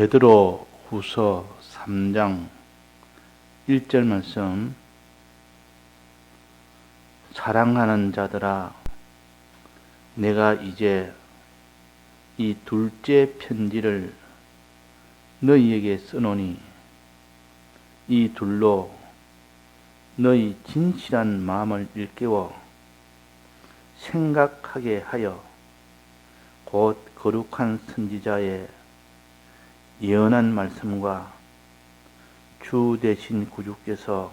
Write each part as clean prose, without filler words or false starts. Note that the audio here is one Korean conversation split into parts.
베드로 후서 3장 1절 말씀. 사랑하는 자들아, 내가 이제 이 둘째 편지를 너희에게 쓰노니 이 둘로 너희 진실한 마음을 일깨워 생각하게 하여 곧 거룩한 선지자의 예언한 말씀과 주 되신 구주께서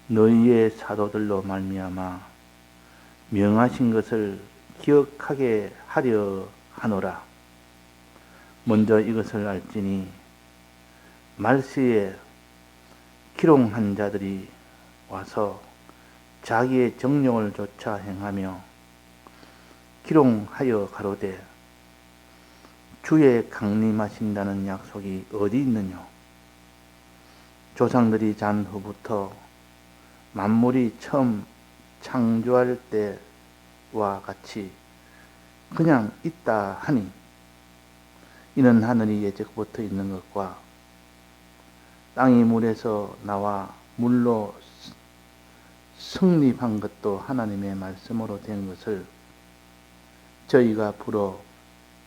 너희의 사도들로 말미암아 명하신 것을 기억하게 하려 하노라. 먼저 이것을 알지니 말세에 기롱한 자들이 와서 자기의 정욕을 쫓아 행하며 기롱하여 가로되 주의 강림하신다는 약속이 어디 있느냐. 조상들이 잔 후부터 만물이 처음 창조할 때와 같이 그냥 있다 하니 이는 하늘이 예적부터 있는 것과 땅이 물에서 나와 물로 성립한 것도 하나님의 말씀으로 된 것을 저희가 불어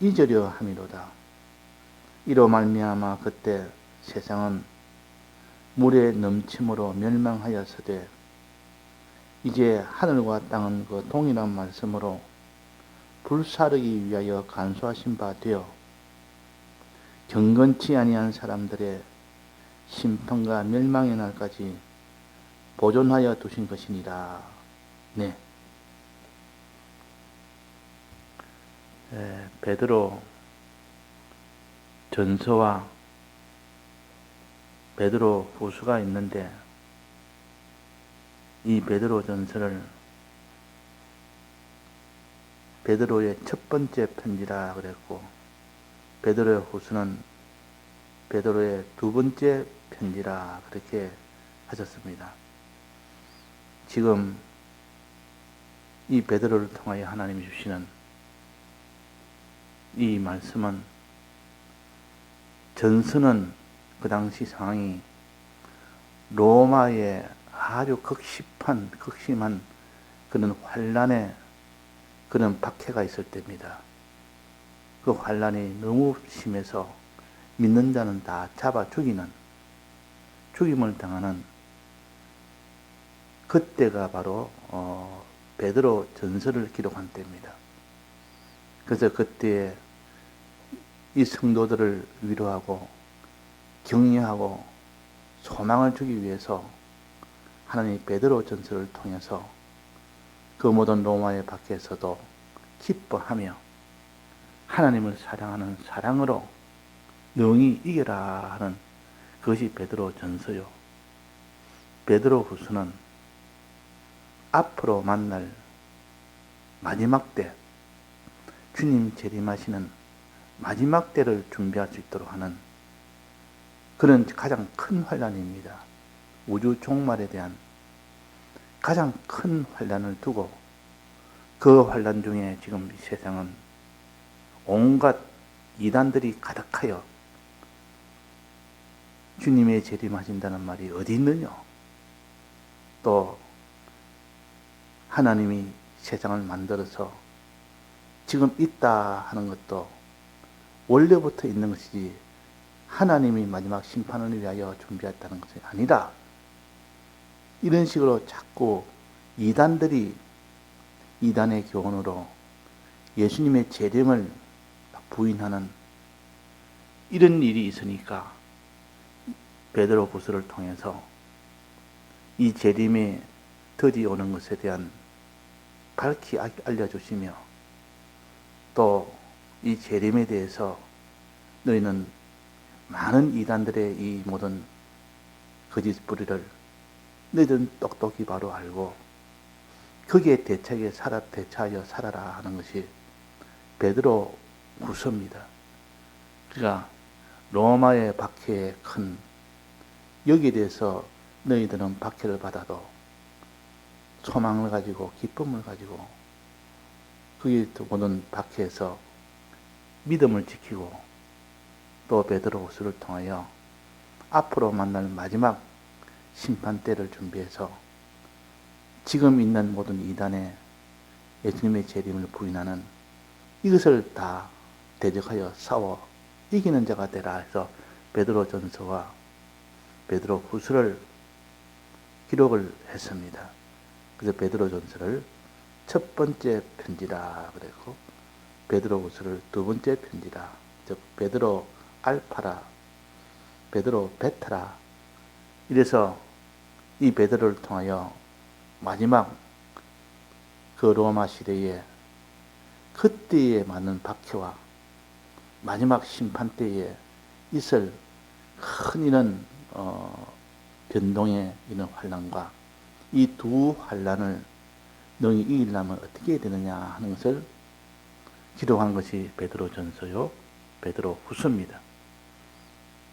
잊으려 함이로다. 이로 말미암아 그때 세상은 물의 넘침으로 멸망하였으되 이제 하늘과 땅은 그 동일한 말씀으로 불사르기 위하여 간수하신 바 되어 경건치 아니한 사람들의 심판과 멸망의 날까지 보존하여 두신 것이니라. 네. 베드로 전서와 베드로 후서가 있는데 이 베드로 전서를 베드로의 첫 번째 편지라 그랬고 베드로의 후서는 베드로의 두 번째 편지라 그렇게 하셨습니다. 지금 이 베드로를 통하여 하나님이 주시는 이 말씀은 전서는 그 당시 상황이 로마의 아주 극심한 그런 환란의 그런 박해가 있을 때입니다. 그 환란이 너무 심해서 믿는 자는 다 잡아 죽임을 당하는 그때가 바로 베드로 전서를 기록한 때입니다. 그래서 그때에 이 성도들을 위로하고 격려하고 소망을 주기 위해서 하나님이 베드로 전서를 통해서 그 모든 로마의 밖에서도 기뻐하며 하나님을 사랑하는 사랑으로 능히 이겨라 하는 그것이 베드로 전서요. 베드로 후서는 앞으로 만날 마지막 때 주님 재림하시는 마지막 때를 준비할 수 있도록 하는 그런 가장 큰 환란입니다. 우주 종말에 대한 가장 큰 환란을 두고 그 환란 중에 지금 이 세상은 온갖 이단들이 가득하여 주님의 재림하신다는 말이 어디 있느냐. 또 하나님이 세상을 만들어서 지금 있다 하는 것도 원래부터 있는 것이지 하나님이 마지막 심판을 위하여 준비했다는 것이 아니라 이런 식으로 자꾸 이단들이 이단의 교훈으로 예수님의 재림을 부인하는 이런 일이 있으니까 베드로 후서를 통해서 이 재림이 드디 오는 것에 대한 밝히 알려주시며 또 이 재림에 대해서 너희는 많은 이단들의 이 모든 거짓 뿌리를 너희들은 똑똑히 바로 알고 거기에 대처하여 살아라 하는 것이 베드로 후서입니다. 그러니까 로마의 박해에 큰 여기에 대해서 너희들은 박해를 받아도 소망을 가지고 기쁨을 가지고 거기에 모든 박해에서 믿음을 지키고 또 베드로 후서를 통하여 앞으로 만날 마지막 심판 때를 준비해서 지금 있는 모든 이단에 예수님의 재림을 부인하는 이것을 다 대적하여 싸워 이기는 자가 되라 해서 베드로전서와 베드로 후서를 기록을 했습니다. 그래서 베드로전서를 첫 번째 편지라 그랬고 베드로 후서를 두 번째 편지라, 즉 베드로 알파라, 베드로 베타라, 이래서 이 베드로를 통하여 마지막 그 로마 시대에 그때에 맞는 박해와 마지막 심판 때에 있을 큰 이런 변동의 이런 환난과 이 두 환난을 너희 이기려면 어떻게 해야 되느냐 하는 것을 기록한 것이 베드로전서요 베드로 후서입니다.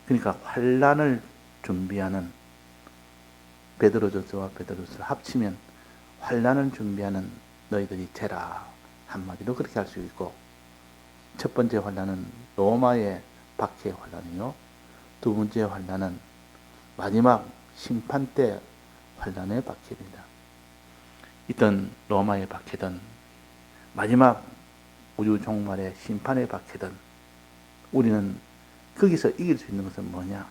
그러니까 환난을 준비하는 베드로전서와 베드로후서를 합치면 환난을 준비하는 너희들이 되라, 한마디로 그렇게 할 수 있고, 첫 번째 환난은 로마의 박해의 환난이요, 두 번째 환난은 마지막 심판 때 환난의 박해입니다. 이떤 로마의 박해든 마지막 우주 종말의 심판의 박해든 우리는 거기서 이길 수 있는 것은 뭐냐?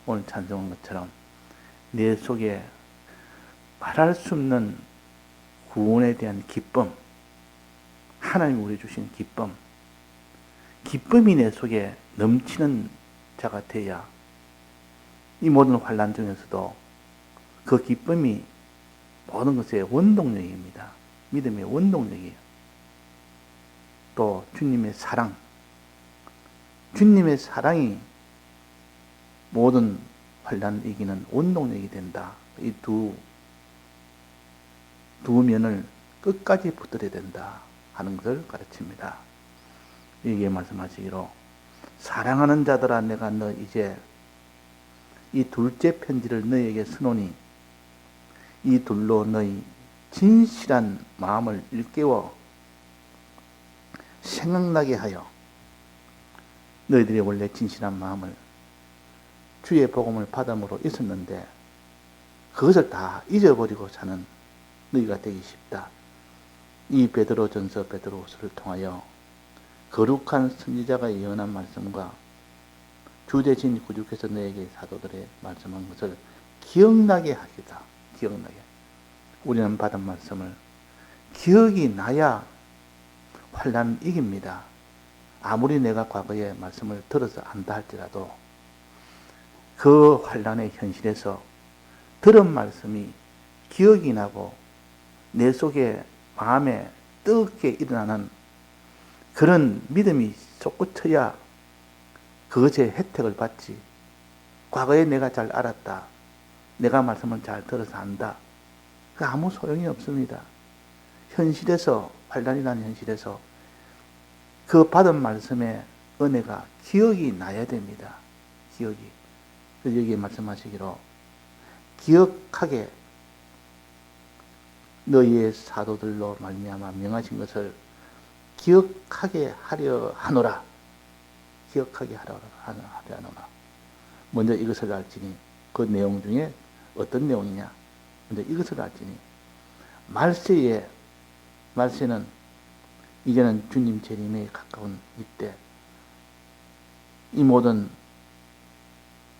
오늘 찬송한 것처럼 내 속에 말할 수 없는 구원에 대한 기쁨, 하나님이 우리 주신 기쁨, 기쁨이 내 속에 넘치는 자가 되어야 이 모든 환난 중에서도 그 기쁨이 모든 것의 원동력입니다. 믿음의 원동력이에요. 또 주님의 사랑, 주님의 사랑이 모든 환난을 이기는 원동력이 된다. 이 두 면을 끝까지 붙들어야 된다 하는 것을 가르칩니다. 여기에 말씀하시기로 사랑하는 자들아 내가 너 이제 이 둘째 편지를 너희에게 쓰노니 이 둘로 너희 진실한 마음을 일깨워 생각나게 하여 너희들이 원래 진실한 마음을 주의 복음을 받음으로 있었는데 그것을 다 잊어버리고 사는 너희가 되기 쉽다. 이 베드로전서 베드로후서를 통하여 거룩한 선지자가 예언한 말씀과 주 대신 구주께서 너에게 사도들의 말씀한 것을 기억나게 하시다. 기억나게. 우리는 받은 말씀을 기억이 나야 환난을 이깁니다. 아무리 내가 과거에 말씀을 들어서 안다 할지라도 그 환난의 현실에서 들은 말씀이 기억이 나고 내 속에 마음에 뜨겁게 일어나는 그런 믿음이 솟구쳐야 그것의 혜택을 받지. 과거에 내가 잘 알았다, 내가 말씀을 잘 들어서 안다, 그 아무 소용이 없습니다. 현실에서, 환난이라는 현실에서 그 받은 말씀의 은혜가 기억이 나야 됩니다. 기억이. 그래서 여기에 말씀하시기로 기억하게 너희의 사도들로 말미암아 명하신 것을 기억하게 하려 하노라. 기억하게 하려 하노라. 먼저 이것을 알지니, 그 내용 중에 어떤 내용이냐? 먼저 이것을 알지니, 말세는 이제는 주님 재림에 가까운 이때 이 모든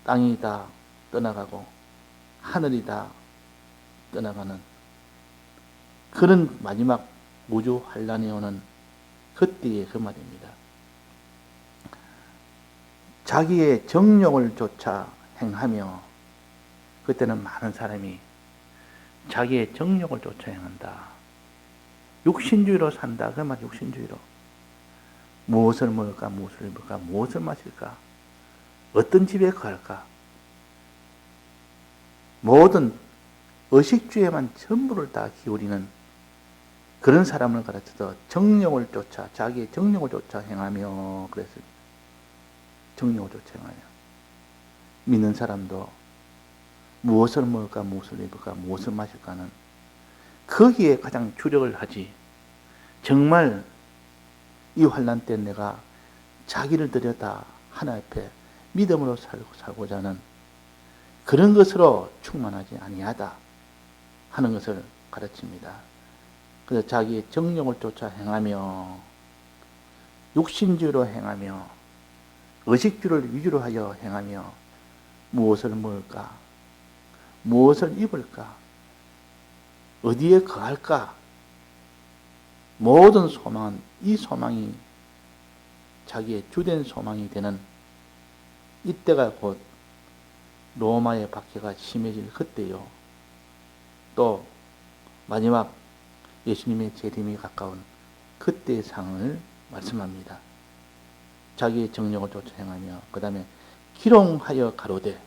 땅이 다 떠나가고 하늘이 다 떠나가는 그런 마지막 우주 환란이 오는 그때의 그 말입니다. 자기의 정욕을 쫓아 행하며, 그때는 많은 사람이 자기의 정욕을 쫓아 행한다. 육신주의로 산다. 그 말 육신주의로. 무엇을 먹을까, 무엇을 입을까, 무엇을 마실까, 어떤 집에 갈까, 모든 의식주에만 전부를 다 기울이는 그런 사람을 가르쳐서 정욕을 쫓아, 자기의 정욕을 쫓아 행하며 그랬습니다. 정욕을 쫓아 행하며. 믿는 사람도 무엇을 먹을까, 무엇을 입을까, 무엇을 마실까는 거기에 가장 주력을 하지. 정말 이 환난 때 내가 자기를 들여다 하나님 앞에 믿음으로 살고자 하는 그런 것으로 충만하지 아니하다 하는 것을 가르칩니다. 그래서 자기의 정욕을 쫓아 행하며 육신주의로 행하며 의식주를 위주로 하여 행하며 무엇을 먹을까? 무엇을 입을까? 어디에 거할까? 모든 소망은 이 소망이 자기의 주된 소망이 되는 이때가 곧 로마의 박해가 심해질 그때요. 또 마지막 예수님의 재림이 가까운 그때의 상황을 말씀합니다. 자기의 정욕을 쫓아 행하며 그 다음에 기롱하여 가로되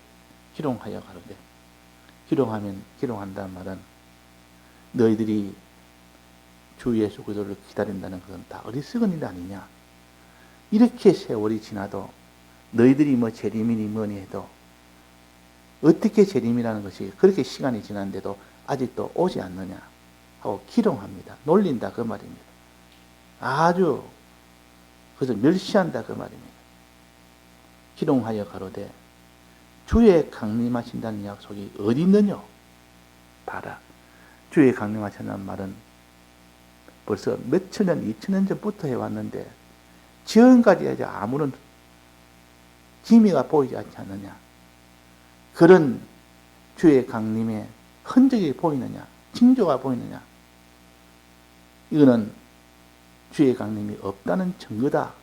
기롱한다는 말은 너희들이 주 예수 그리스도를 기다린다는 것은 다 어리석은 일 아니냐. 이렇게 세월이 지나도 너희들이 뭐 재림이니 뭐니 해도 어떻게 재림이라는 것이 그렇게 시간이 지났는데도 아직도 오지 않느냐 하고 기롱합니다. 놀린다 그 말입니다. 아주 그것을 멸시한다 그 말입니다. 기롱하여 가로되 주의 강림하신다는 약속이 어디 있느냐. 봐라. 주의 강림하신다는 말은 벌써 몇천 년, 2000년 전부터 해왔는데 지금까지 아무런 기미가 보이지 않지 않느냐. 그런 주의 강림의 흔적이 보이느냐, 징조가 보이느냐. 이거는 주의 강림이 없다는 증거다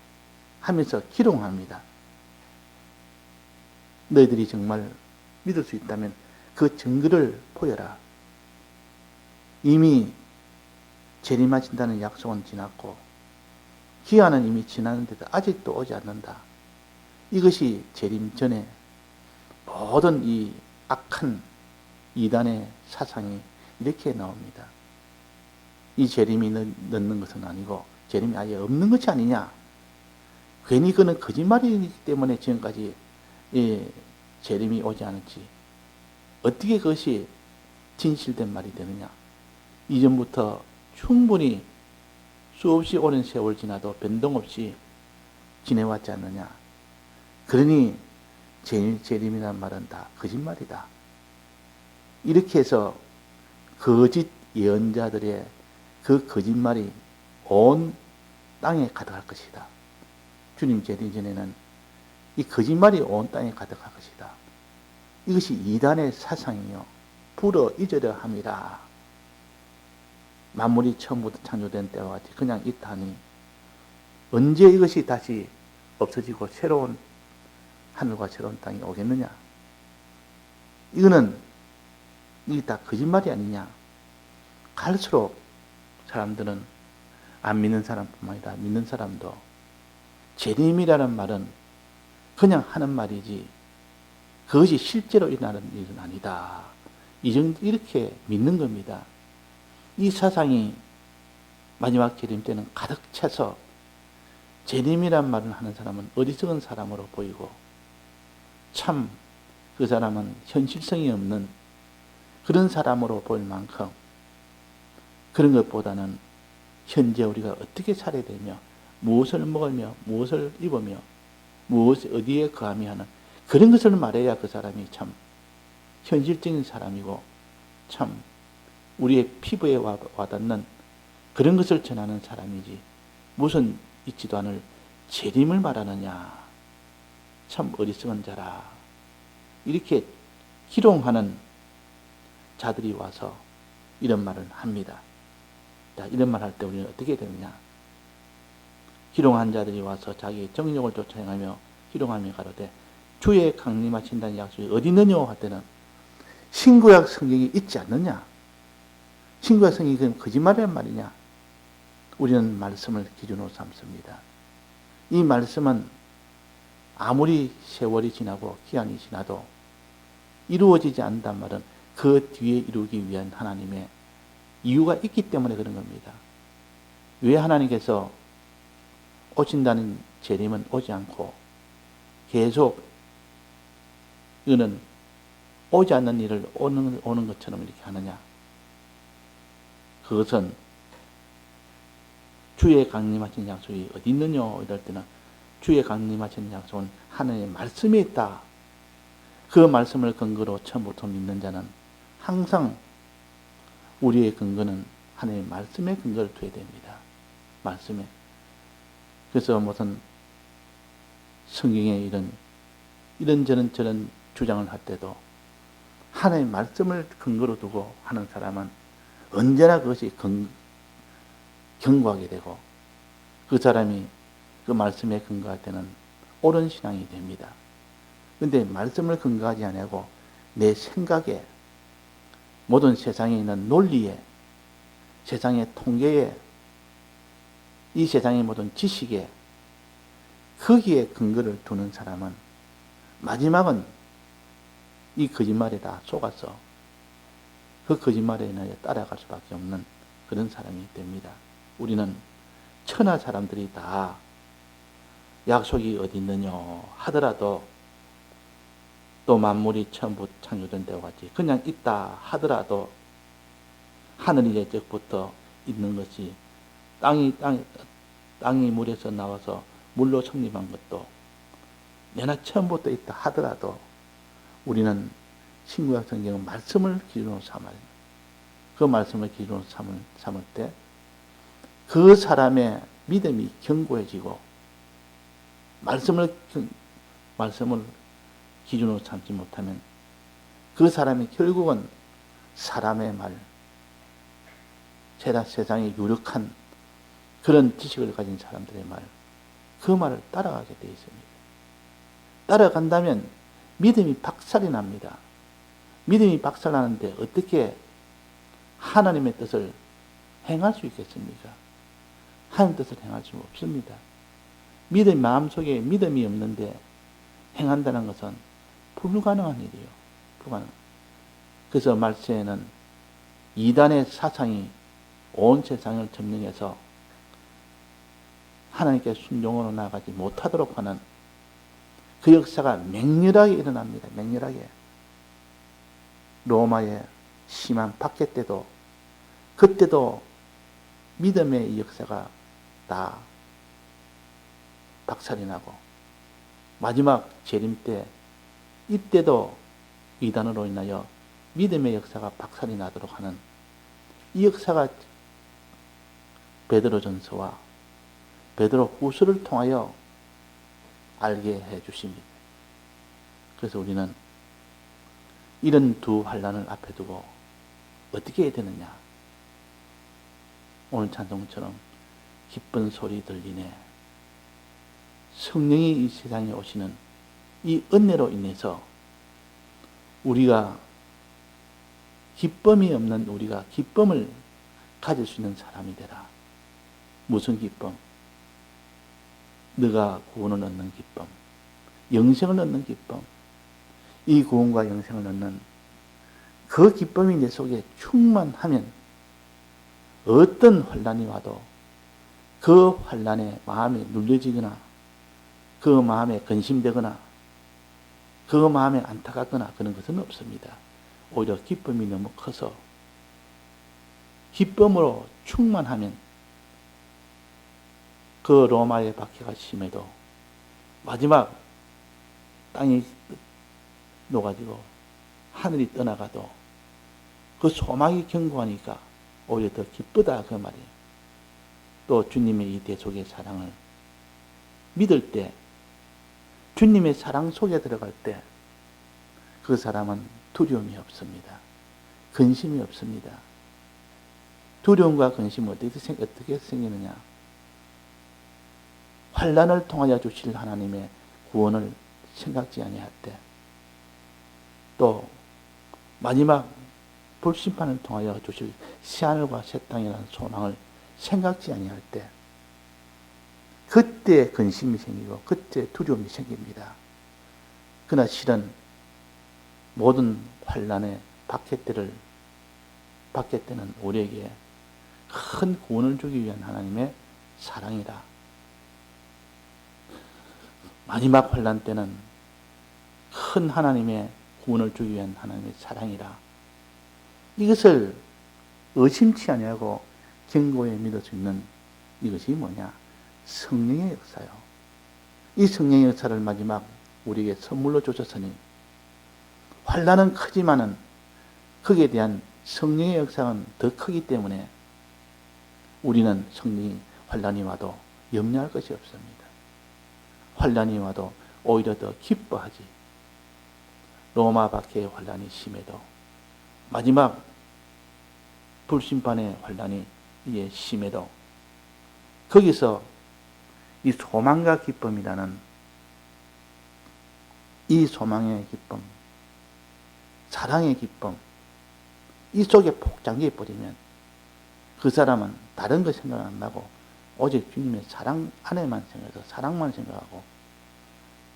하면서 기롱합니다. 너희들이 정말 믿을 수 있다면 그 증거를 보여라. 이미 재림하신다는 약속은 지났고 기한은 이미 지났는데도 아직도 오지 않는다. 이것이 재림 전에 모든 이 악한 이단의 사상이 이렇게 나옵니다. 이 재림이 늦는 것은 아니고 재림이 아예 없는 것이 아니냐. 괜히 그는 거짓말이기 때문에 지금까지 재림이 오지 않았지. 어떻게 그것이 진실된 말이 되느냐. 이전부터 충분히 수없이 오랜 세월 지나도 변동 없이 지내왔지 않느냐. 그러니 재림이라는 말은 다 거짓말이다. 이렇게 해서 거짓 예언자들의 그 거짓말이 온 땅에 가득할 것이다. 주님 재림 전에는 이 거짓말이 온 땅에 가득할 것이다. 이것이 이단의 사상이요. 불어 잊으려 함이라. 만물이 처음부터 창조된 때와 같이 그냥 있다니 언제 이것이 다시 없어지고 새로운 하늘과 새로운 땅이 오겠느냐. 이거는 이게 다 거짓말이 아니냐. 갈수록 사람들은 안 믿는 사람뿐만 아니라 믿는 사람도 재림이라는 말은 그냥 하는 말이지 그것이 실제로 일어나는 일은 아니다. 이렇게 믿는 겁니다. 이 사상이 마지막 재림 때는 가득 차서 재림이란 말을 하는 사람은 어리석은 사람으로 보이고 참 그 사람은 현실성이 없는 그런 사람으로 보일 만큼 그런 것보다는 현재 우리가 어떻게 살아야 되며 무엇을 먹으며 무엇을 입으며 무엇 어디에 거하며 하는 그런 것을 말해야 그 사람이 참 현실적인 사람이고 참 우리의 피부에 와닿는 그런 것을 전하는 사람이지 무슨 있지도 않을 재림을 말하느냐. 참 어리석은 자라. 이렇게 기롱하는 자들이 와서 이런 말을 합니다. 자, 이런 말 할 때 우리는 어떻게 되느냐. 기롱한 자들이 와서 자기의 정욕을 쫓아 행하며 기롱하며 가로되 주의 강림하신다는 약속이 어디 있느냐 할 때는 신구약 성경이 있지 않느냐. 신구약 성경이 그럼 거짓말이란 말이냐. 우리는 말씀을 기준으로 삼습니다. 이 말씀은 아무리 세월이 지나고 기한이 지나도 이루어지지 않는단 말은 그 뒤에 이루기 위한 하나님의 이유가 있기 때문에 그런 겁니다. 왜 하나님께서 오신다는 재림은 오지 않고 계속 이거는 오지 않는 일을 오는 것처럼 이렇게 하느냐. 그것은 주의 강림하신 약속이 어디 있느냐 이럴 때는 주의 강림하신 약속은 하나님의 말씀에 있다. 그 말씀을 근거로 처음부터 믿는 자는 항상 우리의 근거는 하나님의 말씀에 근거를 둬야 됩니다. 말씀에. 그래서 무슨 성경에 이런저런 주장을 할 때도 하나님의 말씀을 근거로 두고 하는 사람은 언제나 그것이 견고하게 되고 그 사람이 그 말씀에 근거할 때는 옳은 신앙이 됩니다. 그런데 말씀을 근거하지 않고 내 생각에 모든 세상에 있는 논리에 세상의 통계에 이 세상의 모든 지식에 거기에 근거를 두는 사람은 마지막은 이 거짓말에 다 속아서 그 거짓말에 인하여 따라갈 수밖에 없는 그런 사람이 됩니다. 우리는 천하 사람들이 다 약속이 어디 있느냐 하더라도 또 만물이 처음부터 창조된 데와 같이 그냥 있다 하더라도 하늘이 예적부터 있는 것이 땅이 물에서 나와서 물로 성립한 것도 내나 처음부터 있다 하더라도 우리는 신구약 성경은 말씀을 기준으로 삼아야 됩니다. 그 말씀을 기준으로 삼을 때 그 사람의 믿음이 견고해지고 말씀을 기준으로 삼지 못하면 그 사람이 결국은 사람의 말, 세상에 유력한 그런 지식을 가진 사람들의 말, 그 말을 따라가게 되어 있습니다. 따라간다면 믿음이 박살이 납니다. 믿음이 박살나는데 어떻게 하나님의 뜻을 행할 수 있겠습니까? 하나님의 뜻을 행할 수 없습니다. 마음속에 믿음이 없는데 행한다는 것은 불가능한 일이에요. 불가능. 그래서 말세에는 이단의 사상이 온 세상을 점령해서 하나님께 순종으로 나아가지 못하도록 하는 그 역사가 맹렬하게 일어납니다. 맹렬하게. 로마의 심한 박해 때도 그때도 믿음의 이 역사가 다 박살이 나고 마지막 재림 때 이때도 이단으로 인하여 믿음의 역사가 박살이 나도록 하는 이 역사가 베드로전서와 베드로후서를 통하여 알게 해 주십니다. 그래서 우리는 이런 두 환난을 앞에 두고 어떻게 해야 되느냐? 오늘 찬송처럼 기쁜 소리 들리네. 성령이 이 세상에 오시는 이 은혜로 인해서 우리가 기쁨이 없는 우리가 기쁨을 가질 수 있는 사람이 되라. 무슨 기쁨? 너가 구원을 얻는 기쁨, 영생을 얻는 기쁨, 이 구원과 영생을 얻는 그 기쁨이 내 속에 충만하면 어떤 환난이 와도 그 환난에 마음이 눌려지거나 그 마음에 근심되거나 그 마음에 안타깝거나 그런 것은 없습니다. 오히려 기쁨이 너무 커서 기쁨으로 충만하면 그 로마의 박해가 심해도 마지막 땅이 녹아지고 하늘이 떠나가도 그 소망이 견고하니까 오히려 더 기쁘다 그 말이에요. 또 주님의 이 대속의 사랑을 믿을 때 주님의 사랑 속에 들어갈 때 그 사람은 두려움이 없습니다. 근심이 없습니다. 두려움과 근심은 어떻게 생기느냐? 환난을 통하여 주실 하나님의 구원을 생각지 아니할 때, 또 마지막 불심판을 통하여 주실 새하늘과 새 땅이라는 소망을 생각지 아니할 때, 그때 근심이 생기고 그때 두려움이 생깁니다. 그러나 실은 모든 환난의 박해 때는 우리에게 큰 구원을 주기 위한 하나님의 사랑이라. 마지막 환난 때는 큰 하나님의 구원을 주기 위한 하나님의 사랑이라. 이것을 의심치 아니하고 견고히 믿을 수 있는 이것이 뭐냐? 성령의 역사요. 이 성령의 역사를 마지막 우리에게 선물로 주셨으니 환난은 크지만은 거기에 대한 성령의 역사는 더 크기 때문에 우리는 성령이 환난이 와도 염려할 것이 없습니다. 환난이 와도 오히려 더 기뻐하지. 로마 박해의 환난이 심해도 마지막 불심판의 환난이 이게 심해도 거기서 이 소망과 기쁨이라는 이 소망의 기쁨, 사랑의 기쁨, 이 속에 폭장기에 버리면 그 사람은 다른 거 생각 안 나고 오직 주님의 사랑 안에만 생각해서 사랑만 생각하고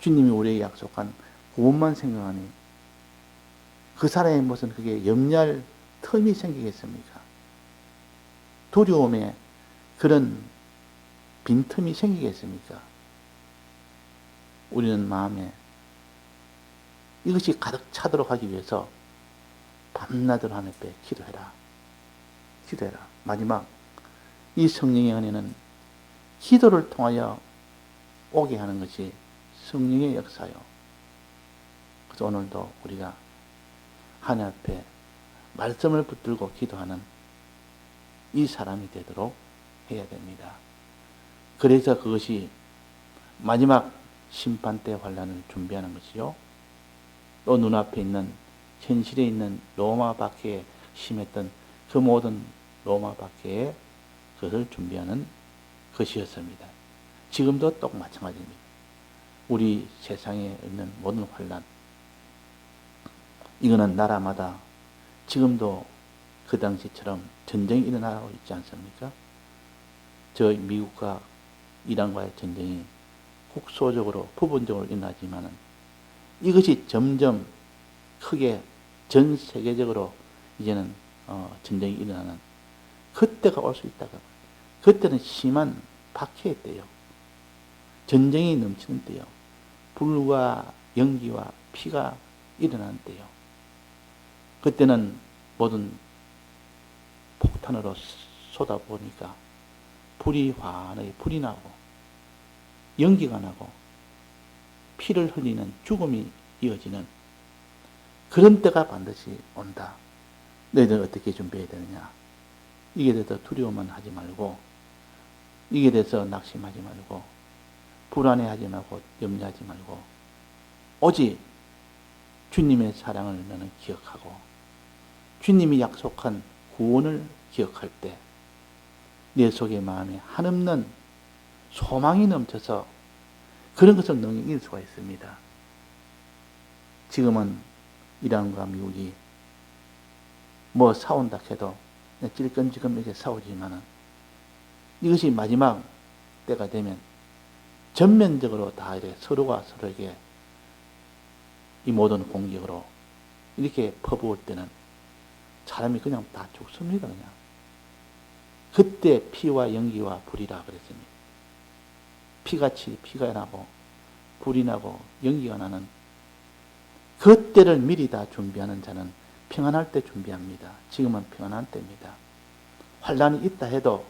주님이 우리에게 약속한 구원만 생각하니 그 사람의 무슨 그게 염려할 틈이 생기겠습니까? 두려움에 그런 빈틈이 생기겠습니까? 우리는 마음에 이것이 가득 차도록 하기 위해서 밤낮으로 하늘 앞에 기도해라. 기도해라. 마지막 이 성령의 은혜는 기도를 통하여 오게 하는 것이 성령의 역사요. 그래서 오늘도 우리가 하늘 앞에 말씀을 붙들고 기도하는 이 사람이 되도록 해야 됩니다. 그래서 그것이 마지막 심판 때 환난을 준비하는 것이요. 또 눈앞에 있는 현실에 있는 로마 박해에 심했던 그 모든 로마 박해에 그것을 준비하는 것이었습니다. 지금도 똑 마찬가지입니다. 우리 세상에 있는 모든 환난, 이거는 나라마다 지금도 그 당시처럼 전쟁이 일어나고 있지 않습니까? 저 미국과 이란과의 전쟁이 국소적으로 부분적으로 일어나지만은 이것이 점점 크게 전 세계적으로 이제는 전쟁이 일어나는 그때가 올 수 있다가 그때는 심한 박해의 때요. 전쟁이 넘치는 때요. 불과 연기와 피가 일어나는 때요. 그때는 모든 폭탄으로 쏟아보니까 불이 환하게 불이 나고 연기가 나고 피를 흘리는 죽음이 이어지는 그런 때가 반드시 온다. 너희들 어떻게 준비해야 되느냐? 이게 대해서 두려워만 하지 말고 이게 대해서 낙심하지 말고 불안해하지 말고 염려하지 말고 오직 주님의 사랑을 너는 기억하고 주님이 약속한 구원을 기억할 때 내 속의 마음에 한없는 소망이 넘쳐서 그런 것을 능히 이길 수가 있습니다. 지금은 이란과 미국이 뭐 싸운다 해도 찔끔찔끔 이렇게 싸우지만은 이것이 마지막 때가 되면 전면적으로 다 이렇게 서로가 서로에게 이 모든 공격으로 이렇게 퍼부을 때는 사람이 그냥 다 죽습니다. 그냥. 그때 피와 연기와 불이라 그랬습니다. 피같이 피가 나고 불이 나고 연기가 나는 그때를 미리 다 준비하는 자는 평안할 때 준비합니다. 지금은 평안한 때입니다. 환난이 있다 해도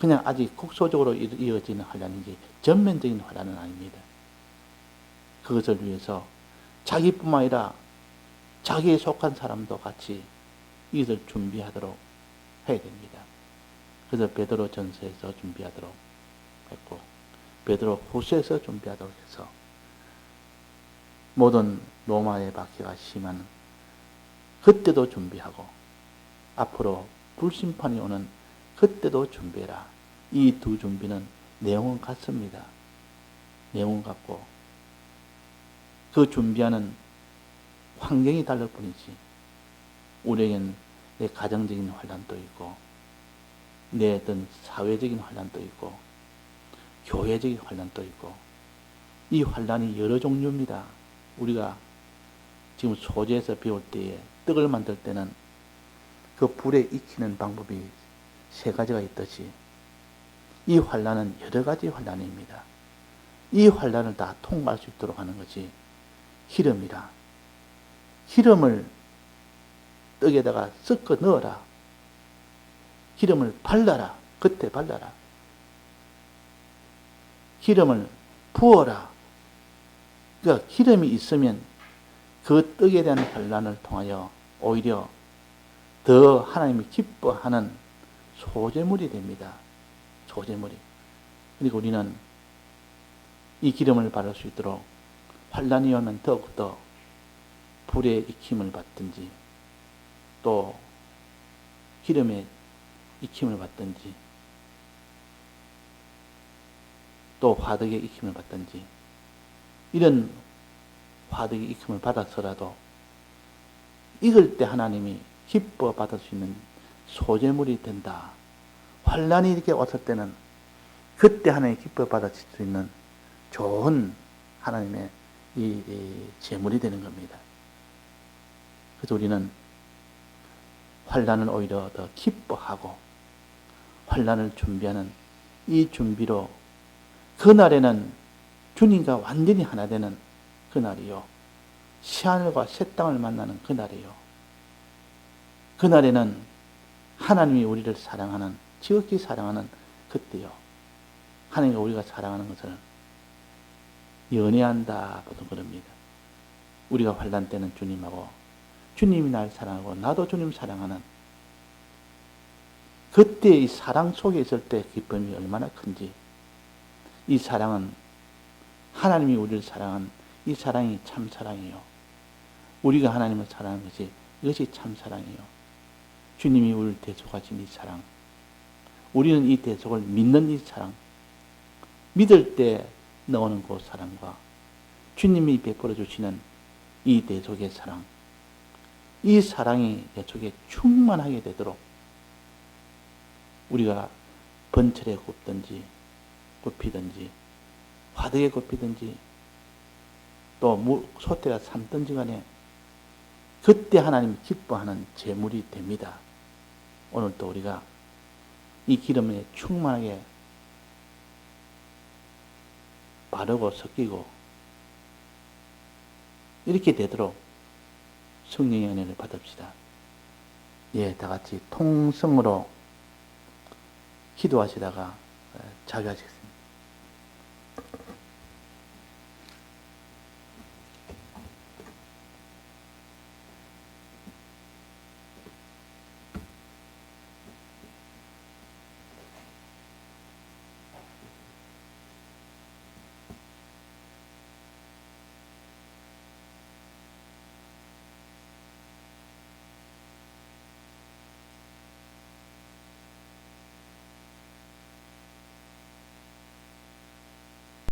그냥 아직 국소적으로 이어지는 환난이지 전면적인 환난은 아닙니다. 그것을 위해서 자기뿐만 아니라 자기에 속한 사람도 같이 이것을 준비하도록 해야 됩니다. 그래서 베드로 전서에서 준비하도록 했고 베드로 후서에서 준비하도록 해서 모든 로마의 박해가 심한 그때도 준비하고 앞으로 불심판이 오는 그때도 준비해라. 이 두 준비는 내용은 같습니다. 내용은 같고 그 준비하는 환경이 다를 뿐이지 우리에겐 내 가정적인 환난도 있고 내 어떤 사회적인 환난도 있고 교회적인 환난도 있고 이 환난이 여러 종류입니다. 우리가 지금 소재에서 배울 때에 떡을 만들 때는 그 불에 익히는 방법이 세 가지가 있듯이 이 환난은 여러 가지 환난입니다. 이 환난을 다 통과할 수 있도록 하는 것이 기름이라. 기름을 떡에다가 섞어 넣어라. 기름을 발라라. 겉에 발라라. 기름을 부어라. 그러니까 기름이 있으면 그 떡에 대한 환란을 통하여 오히려 더 하나님이 기뻐하는 소재물이 됩니다. 소재물이. 그러니까 우리는 이 기름을 바를 수 있도록 환란이 오면 더욱더 불의 익힘을 받든지 또 기름의 익힘을 받든지 또 화덕의 익힘을 받든지 이런 화덕의 익힘을 받아서라도 익을 때 하나님이 기뻐 받을 수 있는 소재물이 된다. 환란이 이렇게 왔을 때는 그때 하나님이 기뻐 받을 수 있는 좋은 하나님의 이 재물이 되는 겁니다. 그래서 우리는 환란을 오히려 더 기뻐하고 환란을 준비하는 이 준비로 그날에는 주님과 완전히 하나 되는 그날이요. 새하늘과 새 땅을 만나는 그날이요. 그날에는 하나님이 우리를 사랑하는, 지극히 사랑하는 그때요. 하나님이 우리가 사랑하는 것을 연애한다 보통 그럽니다. 우리가 환난 때는 주님하고 주님이 날 사랑하고 나도 주님 사랑하는 그때 이 사랑 속에 있을 때 기쁨이 얼마나 큰지, 이 사랑은 하나님이 우리를 사랑한 이 사랑이 참 사랑이요. 우리가 하나님을 사랑하는 것이 이것이 참 사랑이요. 주님이 우리를 대속하신 이 사랑, 우리는 이 대속을 믿는 이 사랑, 믿을 때 나오는 그 사랑과 주님이 베풀어 주시는 이 대속의 사랑, 이 사랑이 내 속에 충만하게 되도록 우리가 번철에 굽든지 굽히든지 화덕에 굽히든지 또 소태가 삶든지 간에 그때 하나님이 기뻐하는 제물이 됩니다. 오늘 또 우리가 이 기름에 충만하게 바르고 섞이고 이렇게 되도록 성령의 은혜를 받읍시다. 예, 다 같이 통성으로 기도하시다가 자유하시겠습니다.